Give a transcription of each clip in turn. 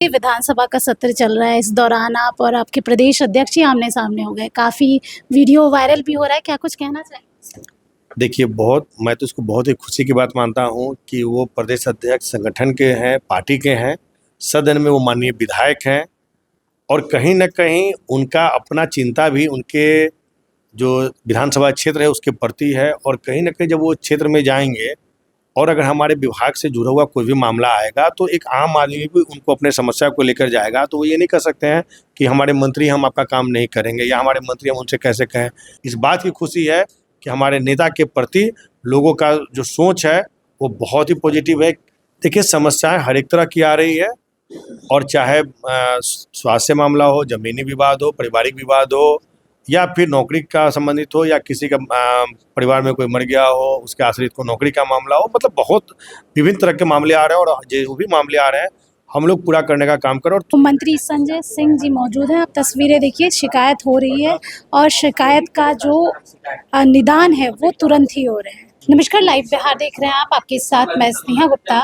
विधानसभा का सत्र चल रहा है। इस दौरान आप और आपके प्रदेश अध्यक्ष ही आमने-सामने हो गए। काफ़ी वीडियो वायरल भी हो रहा है, क्या कुछ कहना चाहेंगे? देखिए, मैं तो इसको बहुत ही खुशी की बात मानता हूँ कि वो प्रदेश अध्यक्ष संगठन के हैं, पार्टी के हैं, सदन में वो माननीय विधायक हैं और कहीं न कहीं उनका अपना चिंता भी उनके जो विधानसभा क्षेत्र है उसके प्रति है और कहीं न कहीं जब वो क्षेत्र में जाएँगे और अगर हमारे विभाग से जुड़ा हुआ कोई भी मामला आएगा तो एक आम आदमी भी उनको अपने समस्या को लेकर जाएगा। तो वो ये नहीं कह सकते हैं कि हमारे मंत्री हम आपका काम नहीं करेंगे या हमारे मंत्री हम उनसे कैसे कहें। इस बात की खुशी है कि हमारे नेता के प्रति लोगों का जो सोच है वो बहुत ही पॉजिटिव है। देखिए, समस्याएँ हर एक तरह की आ रही है और चाहे स्वास्थ्य मामला हो, ज़मीनी विवाद हो, पारिवारिक विवाद हो या फिर नौकरी का संबंधित हो या किसी का परिवार में कोई मर गया हो, उसके आश्रित को नौकरी का मामला हो, मतलब बहुत विभिन्न तरह के मामले आ रहे हैं और जो भी मामले आ रहे हैं, हम लोग पूरा करने का काम करें। और मंत्री संजय सिंह जी मौजूद हैं। आप तस्वीरें देखिए, शिकायत हो रही है और शिकायत का जो निदान है वो तुरंत ही हो रहे हैं। नमस्कार, लाइव बिहार देख रहे हैं आप, आपके साथ मैं स्नेहा गुप्ता।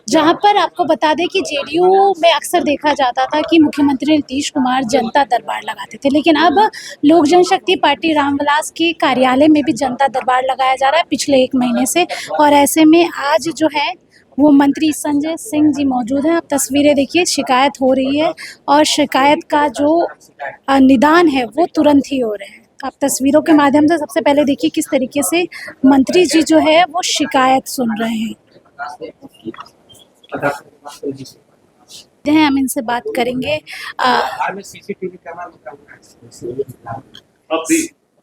जहां पर आपको बता दें कि जेडीयू में अक्सर देखा जाता था कि मुख्यमंत्री नीतीश कुमार जनता दरबार लगाते थे, लेकिन अब लोक जनशक्ति पार्टी रामविलास के कार्यालय में भी जनता दरबार लगाया जा रहा है पिछले 1 महीने से। और ऐसे में आज जो है वो मंत्री संजय सिंह जी मौजूद हैं। आप तस्वीरें देखिए, शिकायत हो रही है और शिकायत का जो निदान है वो तुरंत ही हो रहे हैं। आप तस्वीरों के माध्यम से सबसे पहले देखिए किस तरीके से मंत्री जी जो है वो शिकायत सुन रहे हैं। हम इनसे बात करेंगे।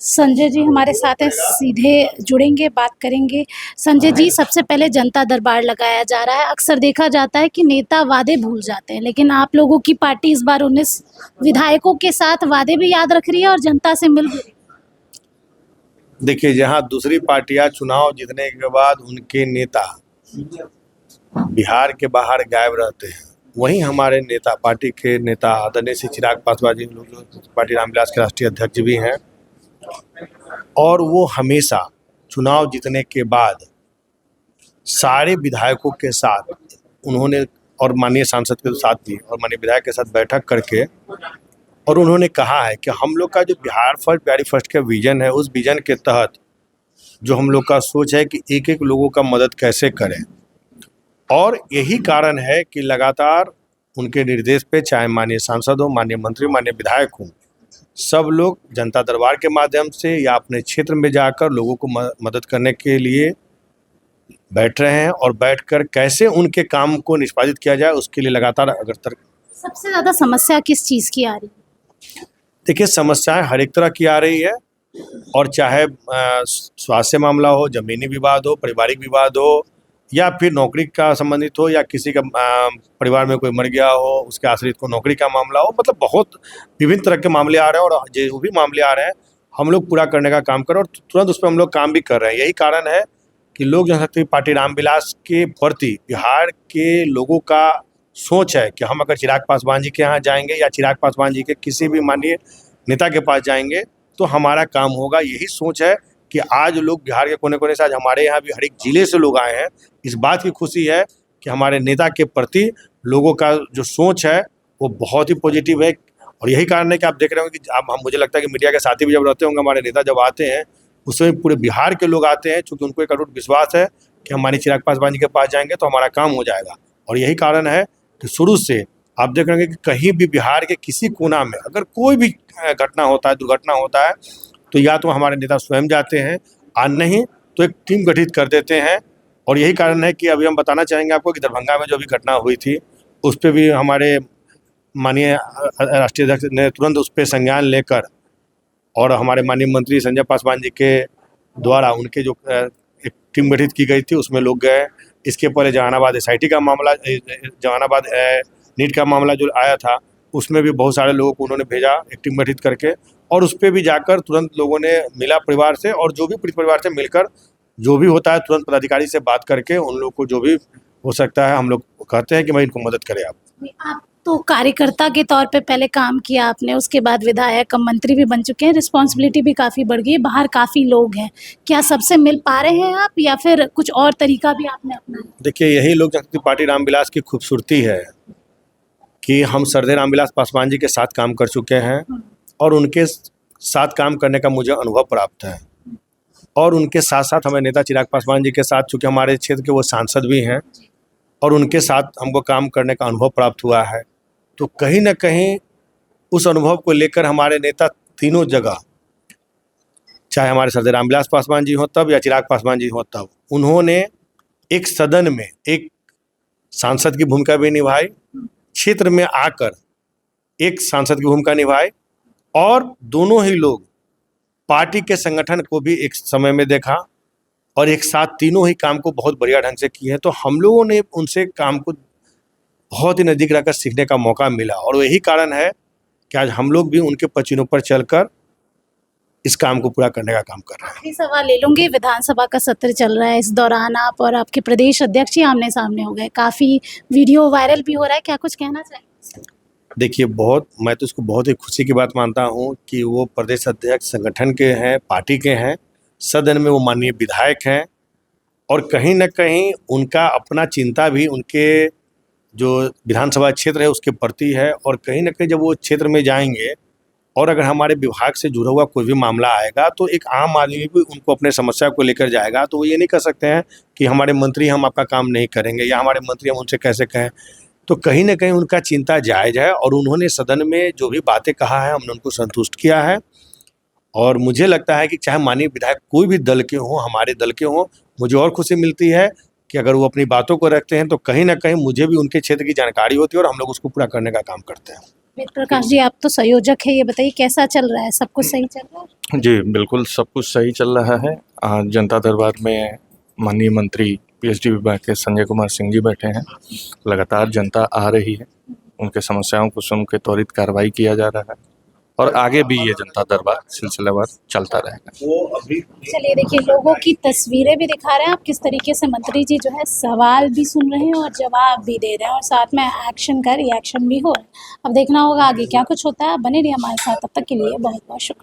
संजय जी हमारे साथ हैं, सीधे जुड़ेंगे, बात करेंगे। संजय जी, सबसे पहले जनता दरबार लगाया जा रहा है। अक्सर देखा जाता है कि नेता वादे भूल जाते हैं, लेकिन आप लोगों की पार्टी इस बार 19 विधायकों के साथ वादे भी याद रख रही है और जनता से मिल रही है। देखिए, जहाँ दूसरी पार्टियां चुनाव जीतने के बाद उनके नेता बिहार के बाहर गायब रहते हैं, वहीं हमारे नेता, पार्टी के नेता आदरणीय श्री चिराग पासवान जी, लोग पार्टी रामविलास के राष्ट्रीय अध्यक्ष भी हैं और वो हमेशा चुनाव जीतने के बाद सारे विधायकों के साथ उन्होंने और माननीय सांसद के साथ भी और माननीय विधायक के साथ बैठक करके और उन्होंने कहा है कि हम लोग का जो बिहार फर्स्ट बिहारी फर्स्ट का विजन है, उस विजन के तहत जो हम लोग का सोच है कि एक एक लोगों का मदद कैसे करें। और यही कारण है कि लगातार उनके निर्देश पे चाहे माननीय सांसद हो, माननीय मंत्री, माननीय विधायक हों, सब लोग जनता दरबार के माध्यम से या अपने क्षेत्र में जाकर लोगों को मदद करने के लिए बैठ रहे हैं और बैठकर कैसे उनके काम को निष्पादित किया जाए उसके लिए लगातार अग्रसर। सबसे ज़्यादा समस्या किस चीज़ की आ रही है? देखिए, समस्याएं हर एक तरह की आ रही है और चाहे स्वास्थ्य मामला हो, ज़मीनी विवाद हो, पारिवारिक विवाद हो या फिर नौकरी का संबंधित हो या किसी का परिवार में कोई मर गया हो, उसके आश्रित को नौकरी का मामला हो, मतलब बहुत विभिन्न तरह के मामले आ रहे हैं और जो भी मामले आ रहे हैं हम लोग पूरा करने का काम करें और तुरंत उस पर हम लोग काम भी कर रहे हैं। यही कारण है कि लोक जनशक्ति पार्टी रामविलास के प्रति बिहार के लोगों का सोच है कि हम अगर चिराग पासवान जी के यहाँ जाएंगे या चिराग पासवान जी के किसी भी माननीय नेता के पास जाएंगे तो हमारा काम होगा। यही सोच है कि आज लोग बिहार के कोने-कोने से आज हमारे यहाँ भी हर एक जिले से लोग आए हैं। इस बात की खुशी है कि हमारे नेता के प्रति लोगों का जो सोच है वो बहुत ही पॉजिटिव है और यही कारण है कि आप देख रहे होंगे कि अब मुझे लगता है कि मीडिया के साथी भी जब रहते होंगे, हमारे नेता जब आते हैं उसमें पूरे बिहार के लोग आते हैं, चूँकि उनको एक अटूट विश्वास है कि हमारे चिराग पासवान जी के पास जाएंगे तो हमारा काम हो जाएगा। और यही कारण है कि शुरू से आप देख रहे होंगे कि कहीं भी बिहार के किसी कोना में अगर कोई भी घटना होता है, दुर्घटना होता है, तो या तो हमारे नेता स्वयं जाते हैं और नहीं तो एक टीम गठित कर देते हैं। और यही कारण है कि अभी हम बताना चाहेंगे आपको कि दरभंगा में जो भी घटना हुई थी उस पर भी हमारे माननीय राष्ट्रीय अध्यक्ष ने तुरंत उस पर संज्ञान लेकर और हमारे माननीय मंत्री संजय पासवान जी के द्वारा उनके जो एक टीम गठित की गई थी उसमें लोग गए। इसके पहले जहानाबाद SIT का मामला, जहानाबाद नीट का मामला जो आया था उसमें भी बहुत सारे लोगों को उन्होंने भेजा एक टीम गठित करके और उस पर भी जाकर तुरंत लोगों ने मिला परिवार से और जो भी पीड़ित परिवार से मिलकर जो भी होता है तुरंत पदाधिकारी से बात करके उन लोग को जो भी हो सकता है हम लोग कहते हैं कि भाई इनको मदद करें। आप तो कार्यकर्ता के तौर पे पहले काम किया आपने, उसके बाद विधायक, मंत्री भी बन चुके हैं, रिस्पॉन्सिबिलिटी भी काफ़ी बढ़ गई है, बाहर काफ़ी लोग हैं। क्या सबसे मिल पा रहे हैं आप या फिर कुछ और तरीका भी आपने अपनाया? देखिए, यही लोक जनशक्ति पार्टी रामविलास की खूबसूरती है कि हम सरदार रामविलास पासवान जी के साथ काम कर चुके हैं और उनके साथ काम करने का मुझे अनुभव प्राप्त है। और उनके साथ साथ हमें नेता चिराग पासवान जी के साथ, चूँकि हमारे क्षेत्र के वो सांसद भी हैं और उनके साथ हमको काम करने का अनुभव प्राप्त हुआ है। तो कहीं न कहीं उस अनुभव को लेकर हमारे नेता तीनों जगह, चाहे हमारे सरदार रामविलास पासवान जी हों तब या चिराग पासवान जी हों तब, उन्होंने एक सदन में एक सांसद की भूमिका भी निभाई, क्षेत्र में आकर एक सांसद की भूमिका निभाई और दोनों ही लोग पार्टी के संगठन को भी एक समय में देखा और एक साथ तीनों ही काम को बहुत बढ़िया ढंग से किए हैं। तो हम लोगों ने उनसे काम को बहुत ही नज़दीक रहकर सीखने का मौका मिला और यही कारण है कि आज हम लोग भी उनके पचिनों पर चलकर इस काम को पूरा करने का काम कर रहे हैं। आखिरी सवाल ले लूंगी। विधानसभा का सत्र चल रहा है, इस दौरान आप और आपके प्रदेश अध्यक्ष ही आमने सामने हो गए, काफ़ी वीडियो वायरल भी हो रहा है, क्या कुछ कहना चाहिए? देखिए, मैं तो इसको बहुत ही खुशी की बात मानता हूँ कि वो प्रदेश अध्यक्ष संगठन के हैं, पार्टी के हैं, सदन में वो माननीय विधायक हैं और कहीं न कहीं उनका अपना चिंता भी उनके जो विधानसभा क्षेत्र है उसके प्रति है। और कहीं न कहीं जब वो क्षेत्र में जाएंगे और अगर हमारे विभाग से जुड़ा हुआ कोई भी मामला आएगा तो एक आम आदमी भी उनको अपने समस्या को लेकर जाएगा। तो वो ये नहीं कह सकते हैं कि हमारे मंत्री हम आपका काम नहीं करेंगे या हमारे मंत्री हम उनसे कैसे कहें। तो कहीं न कहीं उनका चिंता जायज़ है और उन्होंने सदन में जो भी बातें कहा है हमने उनको संतुष्ट किया है। और मुझे लगता है कि चाहे माननीय विधायक कोई भी दल के हों, हमारे दल के हों, मुझे और खुशी मिलती है कि अगर वो अपनी बातों को रखते हैं तो कहीं न कहीं मुझे भी उनके क्षेत्र की जानकारी होती है और हम लोग उसको पूरा करने का काम करते हैं। वेद प्रकाश जी, आप तो संयोजक है, ये बताइए कैसा चल रहा है, सब कुछ सही चल रहा है? जी, बिल्कुल सब कुछ सही चल रहा है। जनता दरबार में माननीय मंत्री पीएचडी विभाग के संजय कुमार सिंह जी बैठे हैं। लगातार जनता आ रही है, उनके समस्याओं को सुन के त्वरित कार्रवाई किया जा रहा है और आगे भी ये जनता दरबार सिलसिलेवार चलता रहेगा। चलिए देखिए, लोगों की तस्वीरें भी दिखा रहे हैं आप किस तरीके से मंत्री जी जो है सवाल भी सुन रहे हैं और जवाब भी दे रहे हैं और साथ में एक्शन का रिएक्शन भी हो रहा है। अब देखना होगा आगे क्या कुछ होता है। बने रहिए हमारे साथ, तब तक के लिए बहुत बहुत शुक्रिया।